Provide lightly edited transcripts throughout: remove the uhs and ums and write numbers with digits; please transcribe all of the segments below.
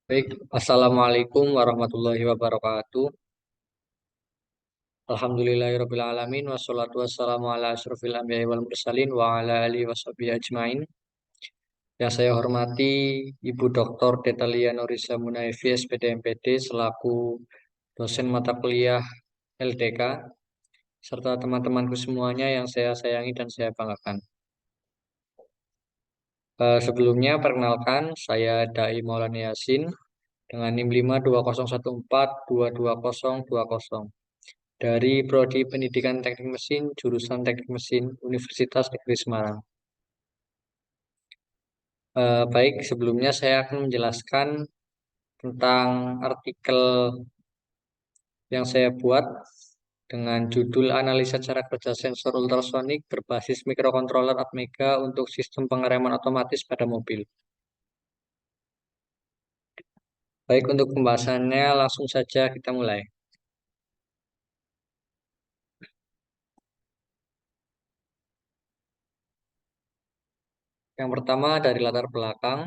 Baik, Assalamualaikum warahmatullahi wabarakatuh. Alhamdulillahirabbil alamin wassalatu wassalamu ala asyrofil anbiya'i wal mursalin wa ala alihi washabihi ajmain. Yang saya hormati Ibu Dr. Detalia Nurisa Munaifi SPD MPD selaku dosen mata kuliah LDK serta teman-temanku semuanya yang saya sayangi dan saya banggakan. Sebelumnya perkenalkan saya Dai Maulana Yasin dengan NIM 52014222020 dari Prodi Pendidikan Teknik Mesin, jurusan Teknik Mesin, Universitas Negeri Semarang. Baik, sebelumnya saya akan menjelaskan tentang artikel yang saya buat dengan judul Analisa Cara Kerja Sensor Ultrasonik Berbasis Mikrokontroler Atmega untuk Sistem Pengereman Otomatis pada Mobil. Baik, untuk pembahasannya langsung saja kita mulai. Yang pertama dari latar belakang,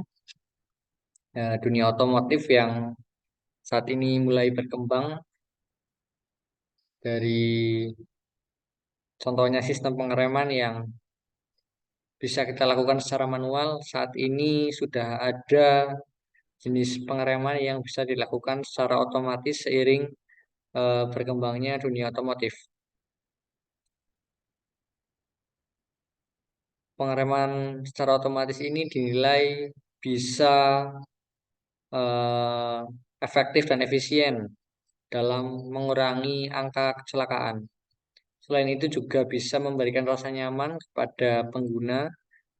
dunia otomotif yang saat ini mulai berkembang dari contohnya sistem pengereman yang bisa kita lakukan secara manual. Saat ini sudah ada jenis pengereman yang bisa dilakukan secara otomatis seiring berkembangnya dunia otomotif. Pengereman secara otomatis ini dinilai bisa eh, efektif dan efisien dalam mengurangi angka kecelakaan. Selain itu juga bisa memberikan rasa nyaman kepada pengguna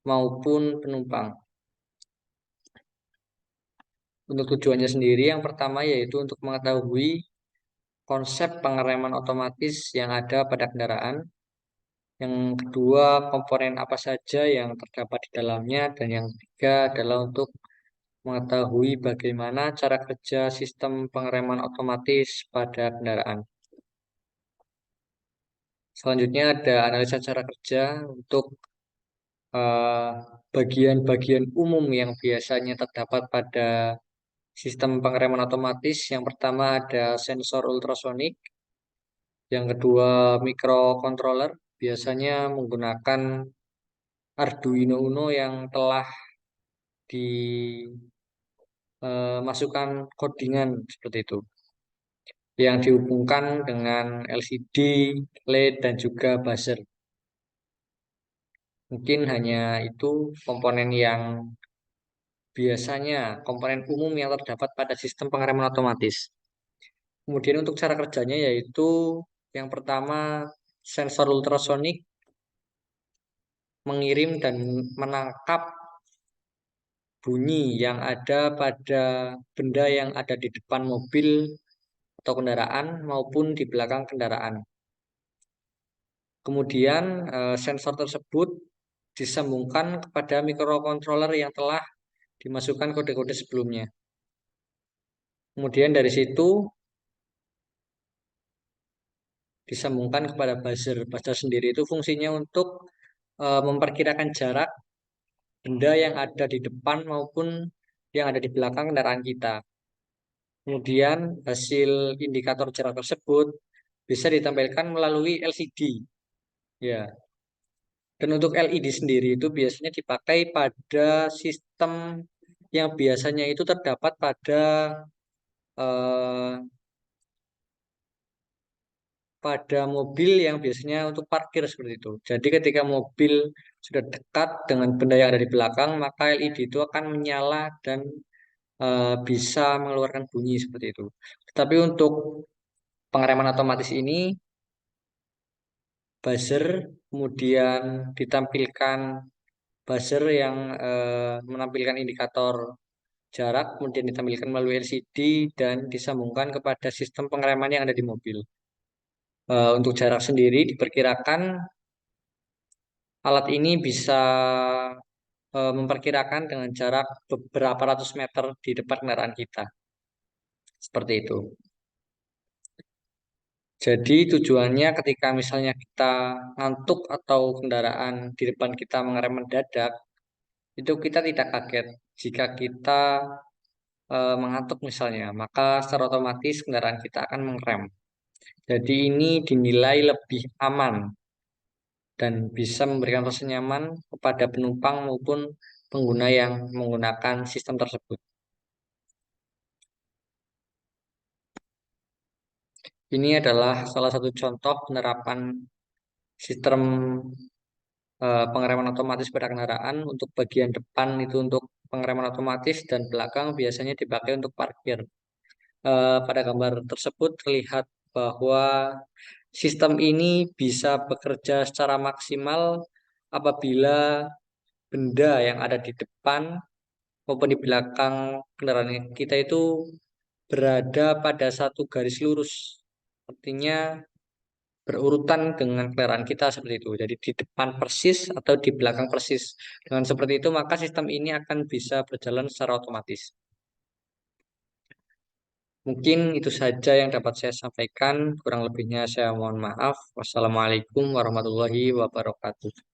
maupun penumpang. Untuk tujuannya sendiri, yang pertama yaitu untuk mengetahui konsep pengereman otomatis yang ada pada kendaraan. Yang kedua, komponen apa saja yang terdapat di dalamnya. Dan yang ketiga adalah untuk mengetahui bagaimana cara kerja sistem pengereman otomatis pada kendaraan. Selanjutnya ada analisa cara kerja untuk eh, bagian-bagian umum yang biasanya terdapat pada sistem pengereman otomatis. Yang pertama ada sensor ultrasonik. Yang kedua, microcontroller biasanya menggunakan Arduino Uno yang telah dimasukkan codingan seperti itu, yang dihubungkan dengan LCD, LED, dan juga buzzer. Mungkin hanya itu komponen yang biasanya komponen umum yang terdapat pada sistem pengereman otomatis. Kemudian untuk cara kerjanya yaitu yang pertama sensor ultrasonik mengirim dan menangkap bunyi yang ada pada benda yang ada di depan mobil atau kendaraan maupun di belakang kendaraan. Kemudian sensor tersebut disambungkan kepada microcontroller yang telah dimasukkan kode-kode sebelumnya. Kemudian dari situ disambungkan kepada buzzer. Buzzer sendiri itu fungsinya untuk memperkirakan jarak benda yang ada di depan maupun yang ada di belakang kendaraan kita. Kemudian hasil indikator jarak tersebut bisa ditampilkan melalui LCD. Ya. Dan untuk LED sendiri itu biasanya dipakai pada sistem yang biasanya itu terdapat pada eh, mobil yang biasanya untuk parkir seperti itu. Jadi ketika mobil sudah dekat dengan benda yang ada di belakang, maka LED itu akan menyala dan bisa mengeluarkan bunyi seperti itu. Tetapi untuk pengereman otomatis ini buzzer kemudian ditampilkan buzzer yang menampilkan indikator jarak, kemudian ditampilkan melalui LCD dan disambungkan kepada sistem pengereman yang ada di mobil. Untuk jarak sendiri diperkirakan alat ini bisa memperkirakan dengan jarak beberapa ratus meter di depan kendaraan kita. Seperti itu. Jadi tujuannya ketika misalnya kita ngantuk atau kendaraan di depan kita mengerem mendadak, itu kita tidak kaget jika kita mengantuk misalnya, maka secara otomatis kendaraan kita akan mengerem. Jadi ini dinilai lebih aman dan bisa memberikan rasa nyaman kepada penumpang maupun pengguna yang menggunakan sistem tersebut. Ini adalah salah satu contoh penerapan sistem pengereman otomatis pada kendaraan. Untuk bagian depan itu untuk pengereman otomatis dan belakang biasanya dipakai untuk parkir. Pada gambar tersebut terlihat bahwa sistem ini bisa bekerja secara maksimal apabila benda yang ada di depan maupun di belakang kendaraan kita itu berada pada satu garis lurus. Artinya berurutan dengan kendaraan kita seperti itu. Jadi di depan persis atau di belakang persis. Dengan seperti itu maka sistem ini akan bisa berjalan secara otomatis. Mungkin itu saja yang dapat saya sampaikan. Kurang lebihnya saya mohon maaf. Wassalamualaikum warahmatullahi wabarakatuh.